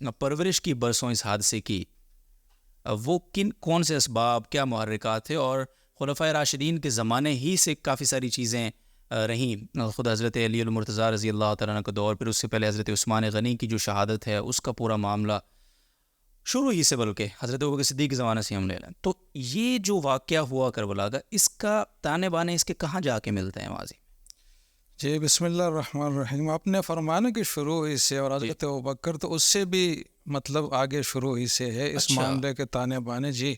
پرورش کی برسوں اس حادثے کی، وہ کون سے اسباب، کیا محرکات تھے؟ اور خلفائے راشدین کے زمانے ہی سے کافی ساری چیزیں رہیں، خود حضرت علی المرتضیٰ رضی اللہ تعالیٰ عنہ کا دور، پھر اس سے پہلے حضرت عثمان غنی کی جو شہادت ہے اس کا پورا معاملہ شروع ہی سے، بلکہ حضرت ابوبکر صدیق کے زمانے سے ہم لے لیں تو یہ جو واقعہ ہوا کربلا کا، اس کا تانے بانے اس کے کہاں جا کے ملتے ہیں ماضی؟ جی بسم اللہ الرحمن الرحیم. آپ نے فرمانا کہ شروع ہی سے، اور حضرت ابوبکر تو اس سے بھی مطلب آگے شروع ہی سے ہے اس معاملے کے تانے بانے. جی،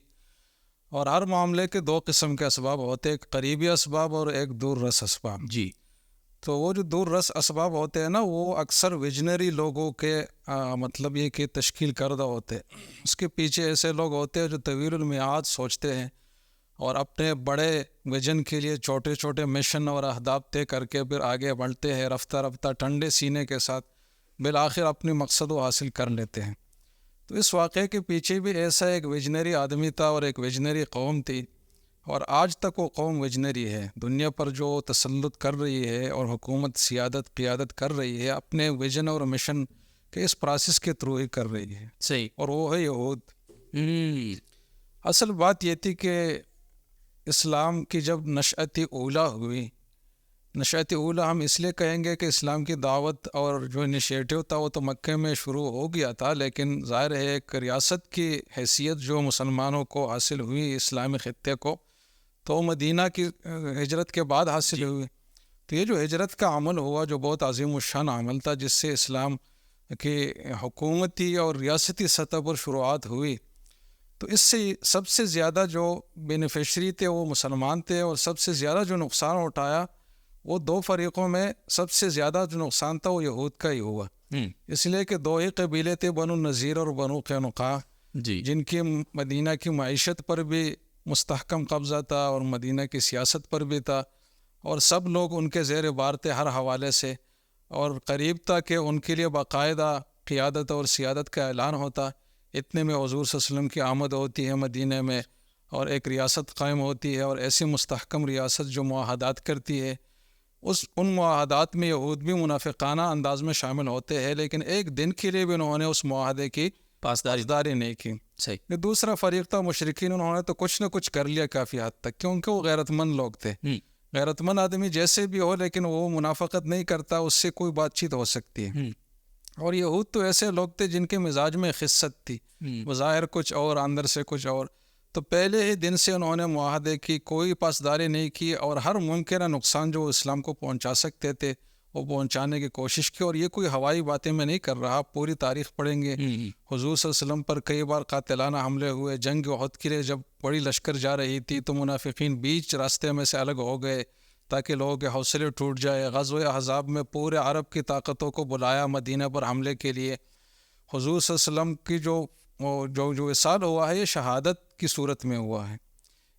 اور ہر معاملے کے دو قسم کے اسباب ہوتے ہیں، ایک قریبی اسباب اور ایک دور رس اسباب. جی، تو وہ جو دور رس اسباب ہوتے ہیں نا، وہ اکثر ویژنری لوگوں کے مطلب یہ کہ تشکیل کردہ ہوتے ہیں. اس کے پیچھے ایسے لوگ ہوتے ہیں جو طویل المیعاد سوچتے ہیں اور اپنے بڑے ویژن کے لیے چھوٹے چھوٹے مشن اور اہداف طے کر کے پھر آگے بڑھتے ہیں رفتہ رفتہ ٹھنڈے سینے کے ساتھ، بالآخر اپنی مقصد کو حاصل کر لیتے ہیں. تو اس واقعے کے پیچھے بھی ایسا ایک ویژنری آدمی تھا اور ایک ویژنری قوم تھی، اور آج تک وہ قوم ویژنری ہے. دنیا پر جو تسلط کر رہی ہے اور حکومت سیادت قیادت کر رہی ہے، اپنے ویژن اور مشن کے اس پروسیس کے تھرو ہی کر رہی ہے. صحیح. اور وہ ہے یہود. اصل بات یہ تھی کہ اسلام کی جب نشأت اولیٰ ہوئی، نشأت اولیٰ ہم اس لیے کہیں گے کہ اسلام کی دعوت اور جو انیشیٹو تھا وہ تو مکہ میں شروع ہو گیا تھا، لیکن ظاہر ہے ایک ریاست کی حیثیت جو مسلمانوں کو حاصل ہوئی اسلامی خطے کو، تو مدینہ کی ہجرت کے بعد حاصل ہوئی. تو یہ جو ہجرت کا عمل ہوا جو بہت عظیم الشان عمل تھا، جس سے اسلام کی حکومتی اور ریاستی سطح پر شروعات ہوئی، تو اس سے سب سے زیادہ جو بینیفیشری تھے وہ مسلمان تھے، اور سب سے زیادہ جو نقصان اٹھایا وہ دو فریقوں میں سب سے زیادہ جو نقصان تھا وہ یہود کا ہی ہوا. اس لیے کہ دو ہی قبیلے تھے، بنو نذیر اور بنو قینقاع، جن کی مدینہ کی معیشت پر بھی مستحکم قبضہ تھا اور مدینہ کی سیاست پر بھی تھا، اور سب لوگ ان کے زیر بار تھے ہر حوالے سے، اور قریب تھا کہ ان کے لیے باقاعدہ قیادت اور سیادت کا اعلان ہوتا. اتنے میں حضور صلی اللہ علیہ وسلم کی آمد ہوتی ہے مدینہ میں، اور ایک ریاست قائم ہوتی ہے، اور ایسی مستحکم ریاست جو معاہدات کرتی ہے. ان معاہدات میں یہود بھی منافقانہ انداز میں شامل ہوتے ہیں، لیکن ایک دن کے لیے بھی انہوں نے اس معاہدے کی پاسداری نہیں کی. صحیح. دوسرا فریق تھا مشرکین، انہوں نے تو کچھ نہ کچھ کر لیا کافی حد تک، کیونکہ وہ غیرت مند لوگ تھے. غیرت مند آدمی جیسے بھی ہو، لیکن وہ منافقت نہیں کرتا، اس سے کوئی بات چیت ہو سکتی ہے. اور یہود تو ایسے لوگ تھے جن کے مزاج میں خست تھی، بظاہر کچھ اور اندر سے کچھ اور. تو پہلے ہی دن سے انہوں نے معاہدے کی کوئی پاسداری نہیں کی، اور ہر ممکنہ نقصان جو اسلام کو پہنچا سکتے تھے وہ پہنچانے کی کوشش کی. اور یہ کوئی ہوائی باتیں میں نہیں کر رہا، پوری تاریخ پڑھیں گے. حضور صلی اللہ علیہ وسلم پر کئی بار قاتلانہ حملے ہوئے. جنگ احد کے لیے جب بڑی لشکر جا رہی تھی تو منافقین بیچ راستے میں سے الگ ہو گئے تاکہ لوگوں کے حوصلے ٹوٹ جائے. غزوہ احزاب میں پورے عرب کی طاقتوں کو بلایا مدینہ پر حملے کے لیے. حضور صلی اللہ علیہ وسلم کی جو وصال ہوا ہے یہ شہادت کی صورت میں ہوا ہے،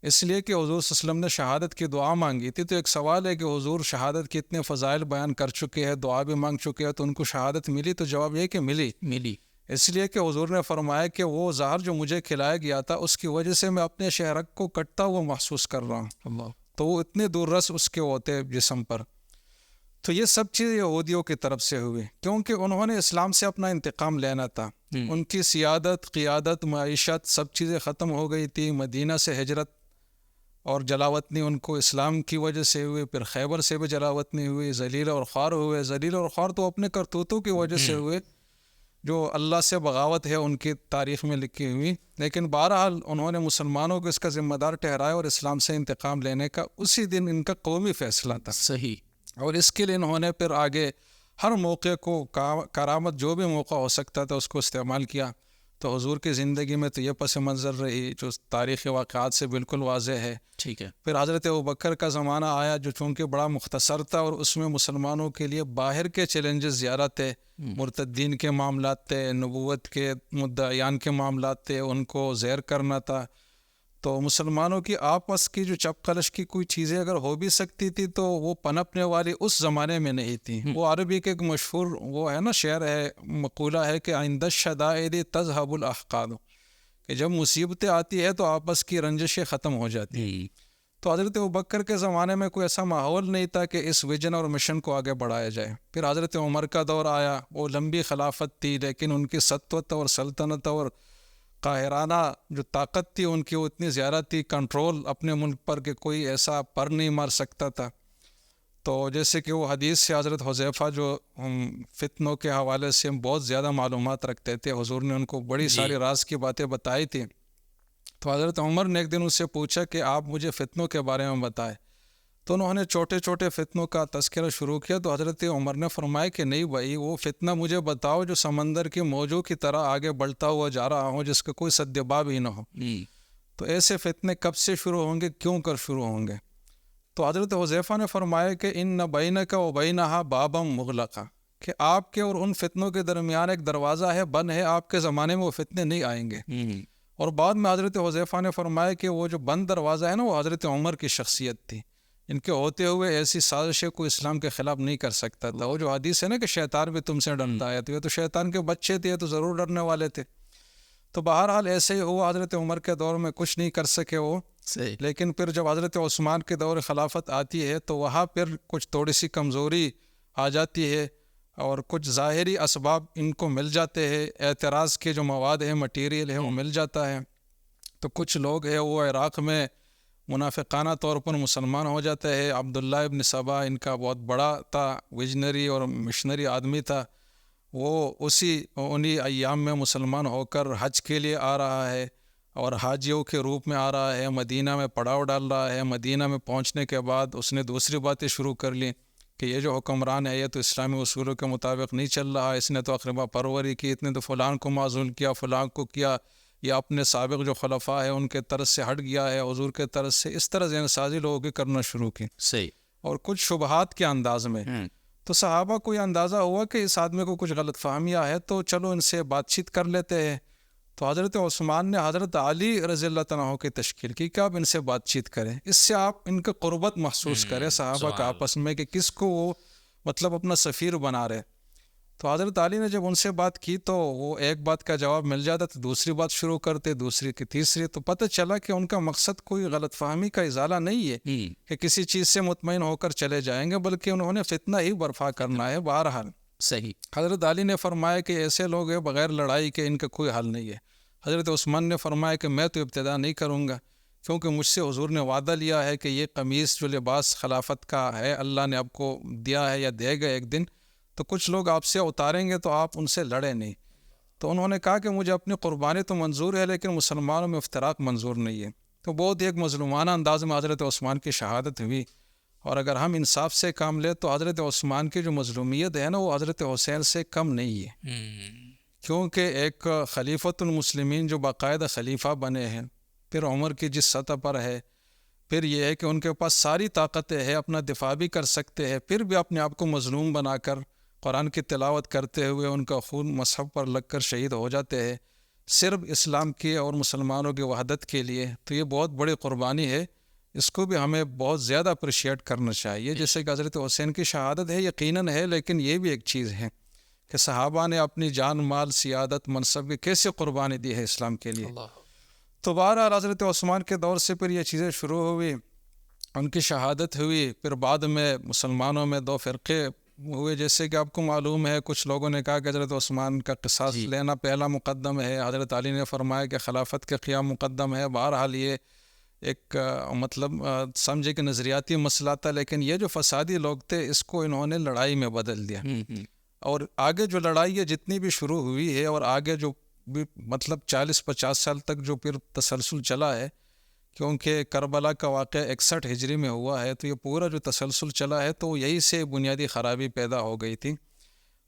اس لیے کہ حضور صلی اللہ علیہ وسلم نے شہادت کی دعا مانگی تھی. تو ایک سوال ہے کہ حضور شہادت کے اتنے فضائل بیان کر چکے ہیں، دعا بھی مانگ چکے ہیں، تو ان کو شہادت ملی؟ تو جواب یہ کہ ملی. اس لیے کہ حضور نے فرمایا کہ وہ زہر جو مجھے کھلایا گیا تھا اس کی وجہ سے میں اپنے شہرک کو کٹتا ہوا محسوس کر رہا ہوں. اللہ. تو وہ اتنے دور رس اس کے ہوتے جسم پر. تو یہ سب چیزیں یہودیوں کی طرف سے ہوئی، کیونکہ انہوں نے اسلام سے اپنا انتقام لینا تھا. ان کی سیادت قیادت معیشت سب چیزیں ختم ہو گئی تھی. مدینہ سے ہجرت اور جلاوطنی ان کو اسلام کی وجہ سے ہوئی، پھر خیبر سے بھی جلاوطنی ہوئی، ذلیل اور خوار ہوئے. ذلیل اور خوار تو اپنے کرتوتوں کی وجہ سے ہوئے، جو اللہ سے بغاوت ہے ان کی تاریخ میں لکھی ہوئی. لیکن بہرحال انہوں نے مسلمانوں کو اس کا ذمہ دار ٹھہرایا، اور اسلام سے انتقام لینے کا اسی دن ان کا قومی فیصلہ تھا. صحیح. اور اس کے لیے انہوں نے پھر آگے ہر موقع کو کرامت جو بھی موقع ہو سکتا تھا اس کو استعمال کیا. تو حضور کی زندگی میں تو یہ پس منظر رہی جو تاریخی واقعات سے بالکل واضح ہے. ٹھیک ہے. پھر حضرت ابوبکر کا زمانہ آیا جو چونکہ بڑا مختصر تھا، اور اس میں مسلمانوں کے لیے باہر کے چیلنجز زیادہ تھے. مرتدین کے معاملات تھے، نبوت کے مدعیان کے معاملات تھے، ان کو زیر کرنا تھا. تو مسلمانوں کی آپس کی جو چپ کلش کی کوئی چیزیں اگر ہو بھی سکتی تھی تو وہ پنپنے والی اس زمانے میں نہیں تھی. وہ عربی کے ایک مشہور وہ ہے نا شعر ہے، مقولہ ہے کہ عند الشدائد تذهب الاحقاد، کہ جب مصیبتیں آتی ہے تو آپس کی رنجشیں ختم ہو جاتی ہیں. تو حضرت ابوبکر کے زمانے میں کوئی ایسا ماحول نہیں تھا کہ اس ویژن اور مشن کو آگے بڑھایا جائے. پھر حضرت عمر کا دور آیا, وہ لمبی خلافت تھی لیکن ان کی سطوت اور سلطنت اور قاہرانہ جو طاقت تھی ان کی وہ اتنی زیادہ تھی, کنٹرول اپنے ملک پر کہ کوئی ایسا پر نہیں مار سکتا تھا. تو جیسے کہ وہ حدیث سے حضرت حذیفہ جو فتنوں کے حوالے سے بہت زیادہ معلومات رکھتے تھے, حضور نے ان کو بڑی ساری راز کی باتیں بتائی تھی. تو حضرت عمر نے ایک دن ان سے پوچھا کہ آپ مجھے فتنوں کے بارے میں بتائیں. تو انہوں نے چھوٹے چھوٹے فتنوں کا تذکرہ شروع کیا. تو حضرت عمر نے فرمایا کہ نہیں بھائی, وہ فتنہ مجھے بتاؤ جو سمندر کی موجوں کی طرح آگے بڑھتا ہوا جا رہا ہوں, جس کا کوئی سدباب ہی نہ ہو. تو ایسے فتنے کب سے شروع ہوں گے, کیوں کر شروع ہوں گے؟ تو حضرت حذیفہ نے فرمایا کہ ان بینک و بینہا بابا مغلقا, کہ آپ کے اور ان فتنوں کے درمیان ایک دروازہ ہے, بند ہے, آپ کے زمانے میں وہ فتنے نہیں آئیں گے. اور بعد میں حضرت حذیفہ نے فرمایا کہ وہ جو بند دروازہ ہے نا, وہ حضرت عمر کی شخصیت تھی. ان کے ہوتے ہوئے ایسی سازشیں کوئی اسلام کے خلاف نہیں کر سکتا تھا. وہ جو حدیث ہے نا کہ شیطان بھی تم سے ڈرتا ہے, تو یہ تو شیطان کے بچے تھے, تو ضرور ڈرنے والے تھے. تو بہرحال ایسے ہی ہوا, حضرت عمر کے دور میں کچھ نہیں کر سکے وہ. لیکن پھر جب حضرت عثمان کے دور خلافت آتی ہے تو وہاں پھر کچھ تھوڑی سی کمزوری آ جاتی ہے, اور کچھ ظاہری اسباب ان کو مل جاتے ہیں, اعتراض کے جو مواد ہیں, مٹیریل ہے, وہ مل جاتا ہے. تو کچھ لوگ ہیں وہ عراق میں منافقانہ طور پر مسلمان ہو جاتے ہیں. عبداللہ ابن سبا ان کا بہت بڑا تھا, ویژنری اور مشنری آدمی تھا. وہ انہی ایام میں مسلمان ہو کر حج کے لیے آ رہا ہے, اور حاجیوں کے روپ میں آ رہا ہے, مدینہ میں پڑاؤ ڈال رہا ہے. مدینہ میں پہنچنے کے بعد اس نے دوسری باتیں شروع کر لیں کہ یہ جو حکمران ہے یہ تو اسلامی اصولوں کے مطابق نہیں چل رہا, اس نے تو اقربا پروری کی, اتنے تو فلان کو معزول کیا, فلان کو کیا, یا اپنے سابق جو خلفاء ہیں ان کے طرز سے ہٹ گیا ہے, حضور کے طرز سے. اس طرح ذہن سازی لوگوں کی کرنا شروع کی, صحیح, اور کچھ شبہات کے انداز میں. تو صحابہ کو یہ اندازہ ہوا کہ اس آدمی کو کچھ غلط فہمیاں ہے, تو چلو ان سے بات چیت کر لیتے ہیں. تو حضرت عثمان نے حضرت علی رضی اللہ عنہ کی تشکیل کی کہ آپ ان سے بات چیت کریں, اس سے آپ ان کا قربت محسوس کریں صحابہ کا آپس میں, کہ کس کو وہ مطلب اپنا سفیر بنا رہے. تو حضرت علی نے جب ان سے بات کی تو وہ ایک بات کا جواب مل جاتا تو دوسری بات شروع کرتے, دوسری کی تیسری. تو پتہ چلا کہ ان کا مقصد کوئی غلط فہمی کا ازالہ نہیں ہے کہ کسی چیز سے مطمئن ہو کر چلے جائیں گے, بلکہ انہوں نے فتنہ ہی برپا کرنا ہے. بہرحال صحیح, حضرت علی نے فرمایا کہ ایسے لوگ ہیں بغیر لڑائی کے ان کا کوئی حل نہیں ہے. حضرت عثمان نے فرمایا کہ میں تو ابتدا نہیں کروں گا, کیونکہ مجھ سے حضور نے وعدہ لیا ہے کہ یہ قمیص جو لباس خلافت کا ہے اللہ نے آپ کو دیا ہے یا دے گا ایک دن, تو کچھ لوگ آپ سے اتاریں گے تو آپ ان سے لڑیں نہیں. تو انہوں نے کہا کہ مجھے اپنی قربانی تو منظور ہے لیکن مسلمانوں میں افتراق منظور نہیں ہے. تو بہت ایک مظلومانہ انداز میں حضرت عثمان کی شہادت ہوئی. اور اگر ہم انصاف سے کام لیں تو حضرت عثمان کی جو مظلومیت ہے نا, وہ حضرت حسین سے کم نہیں ہے, کیونکہ ایک خلیفۃ المسلمین جو باقاعدہ خلیفہ بنے ہیں, پھر عمر کی جس سطح پر ہے, پھر یہ ہے کہ ان کے پاس ساری طاقتیں ہیں, اپنا دفاع بھی کر سکتے ہیں, پھر بھی اپنے آپ کو مظلوم بنا کر قرآن کی تلاوت کرتے ہوئے ان کا خون مصحف پر لگ کر شہید ہو جاتے ہیں صرف اسلام کی اور مسلمانوں کی وحدت کے لیے. تو یہ بہت بڑی قربانی ہے, اس کو بھی ہمیں بہت زیادہ اپریشیٹ کرنا چاہیے. جیسے کہ حضرت حسین کی شہادت ہے یقیناً ہے, لیکن یہ بھی ایک چیز ہے کہ صحابہ نے اپنی جان مال سیادت منصب کی کیسے قربانی دی ہے اسلام کے لیے. تو بہرحال حضرت عثمان کے دور سے پھر یہ چیزیں شروع ہوئی, ان کی شہادت ہوئی. پھر بعد میں مسلمانوں میں دو فرقے ہوئے, جیسے کہ آپ کو معلوم ہے. کچھ لوگوں نے کہا کہ حضرت عثمان کا قصاص لینا پہلا مقدم ہے, حضرت علی نے فرمایا کہ خلافت کے قیام مقدم ہے. بہرحال یہ ایک مطلب سمجھے کہ نظریاتی مسئلہ تھا, لیکن یہ جو فسادی لوگ تھے اس کو انہوں نے لڑائی میں بدل دیا. اور آگے جو لڑائی ہے جتنی بھی شروع ہوئی ہے, اور آگے جو بھی مطلب 40-50 سال تک جو پھر تسلسل چلا ہے, کیونکہ کربلا کا واقعہ 61 ہجری میں ہوا ہے, تو یہ پورا جو تسلسل چلا ہے تو یہی سے بنیادی خرابی پیدا ہو گئی تھی.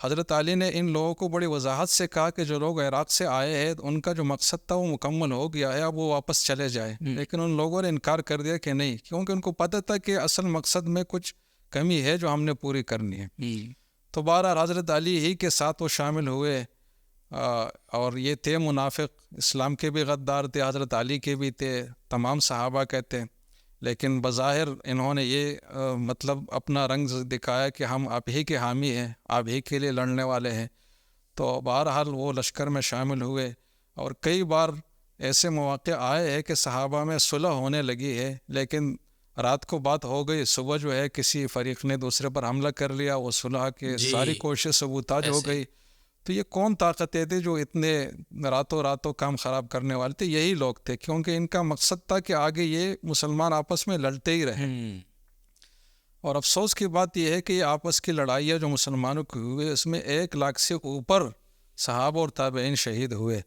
حضرت علی نے ان لوگوں کو بڑی وضاحت سے کہا کہ جو لوگ عراق سے آئے ہیں ان کا جو مقصد تھا وہ مکمل ہو گیا ہے, اب وہ واپس چلے جائیں. لیکن ان لوگوں نے انکار کر دیا کہ نہیں, کیونکہ ان کو پتہ تھا کہ اصل مقصد میں کچھ کمی ہے جو ہم نے پوری کرنی ہے. تو بہرحال حضرت علی ہی کے ساتھ وہ شامل ہوئے, اور یہ تھے منافق, اسلام کے بھی غدار تھے, حضرت علی کے بھی تھے, تمام صحابہ کہتے. لیکن بظاہر انہوں نے یہ مطلب اپنا رنگ دکھایا کہ ہم آپ ہی کے حامی ہیں, آپ ہی کے لیے لڑنے والے ہیں. تو بہرحال وہ لشکر میں شامل ہوئے, اور کئی بار ایسے مواقع آئے ہیں کہ صحابہ میں صلح ہونے لگی ہے, لیکن رات کو بات ہو گئی، صبح جو ہے کسی فریق نے دوسرے پر حملہ کر لیا، وہ صلح کے ساری کوشش سبوتاج ہو گئی. تو یہ کون طاقتیں تھے جو اتنے راتوں کام خراب کرنے والے تھے؟ یہی لوگ تھے، کیونکہ ان کا مقصد تھا کہ آگے یہ مسلمان آپس میں لڑتے ہی رہے. اور افسوس کی بات یہ ہے کہ یہ آپس کی لڑائیاں جو مسلمانوں کی ہوئی، اس میں 1 لاکھ سے اوپر صحابہ اور تابعین شہید ہوئے.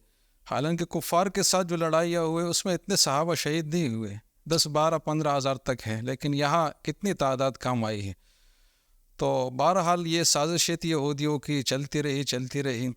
حالانکہ کفار کے ساتھ جو لڑائیاں ہوئے اس میں اتنے صحابہ شہید نہیں ہوئے، 10 12 15 ہزار تک ہے، لیکن یہاں کتنی تعداد کم آئی ہے. تو بہرحال یہ سازشیں تھی یہودیوں کی، چلتی رہی.